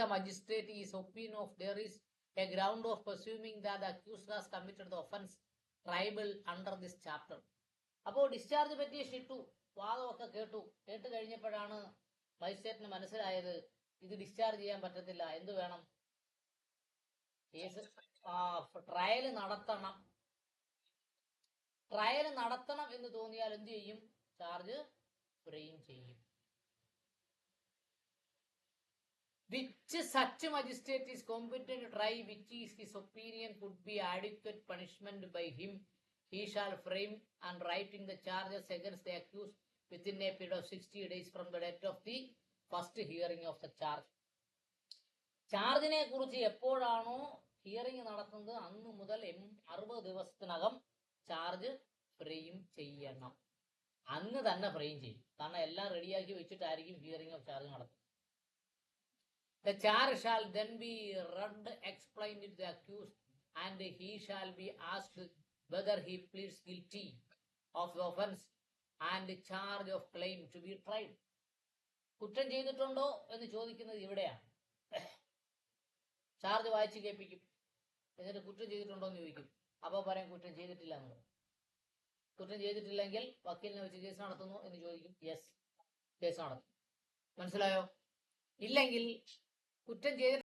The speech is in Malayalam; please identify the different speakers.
Speaker 1: the magistrate is opinion of there is a ground of presuming that the accused has committed the offense tribal under this chapter. അപ്പോൾ ഡിസ്ചാർജ് പെറ്റീഷൻ ഇട്ടു, വാദമൊക്കെ കേട്ട് കഴിഞ്ഞപ്പോഴാണ് മജിസ്ട്രേറ്റിന് മനസ്സിലായത് ഇത് ഡിസ്ചാർജ് ചെയ്യാൻ പറ്റത്തില്ല. എന്ത് വേണം? കേസ് ട്രയൽ നടത്തണം എന്ന് തോന്നിയാൽ എന്ത് ചെയ്യും? ചാർജ് ഫ്രെയിം ചെയ്യും. Which such magistrate is competent to try which is his opinion could be adequate punishment by him, he shall frame and writing the charges against the accused within a period of 60 days from the date of the first hearing of the charge. ചാർജിനെ കുറിച്ച് എപ്പോഴാണോ ഹിയറിംഗ് നടത്തുന്നത് അന്ന് മുതൽ 60 ദിവസത്തിനകം ചാർജ് ഫ്രെയിം ചെയ്യണം. അന്ന് തന്നെ ഫ്രെയിം ചെയ്യും. കാരണം എല്ലാം റെഡിയാക്കി വെച്ചിട്ടായിരിക്കും ഹിയറിംഗ് ഓഫ് ചാർജ് നടത്തുന്നത്. The charge shall then be read, explained to the accused, and he shall be asked whether he pleads guilty of the offense and charge of claim to be tried. കുറ്റം ചെയ്തിട്ടുണ്ടോ എന്ന് ചോദിക്കുന്നത് ഇവിടെയാണ്. ചാർജ് വായിച്ച് കേൾപ്പിക്കും, എന്നിട്ട് കുറ്റം ചെയ്തിട്ടുണ്ടോ എന്ന് ചോദിക്കും. അപ്പോൾ പറയും കുറ്റം ചെയ്തിട്ടില്ല എന്ന്. കുറ്റം ചെയ്തിട്ടില്ലെങ്കിൽ വക്കീലിനെ വെച്ച് കേസ് നടത്തുന്നു എന്ന് ചോദിക്കും. യെസ്, കേസ് നടത്തും. മനസ്സിലായോ? ഇല്ലെങ്കിൽ കുറ്റം ചെയ്തിട്ട്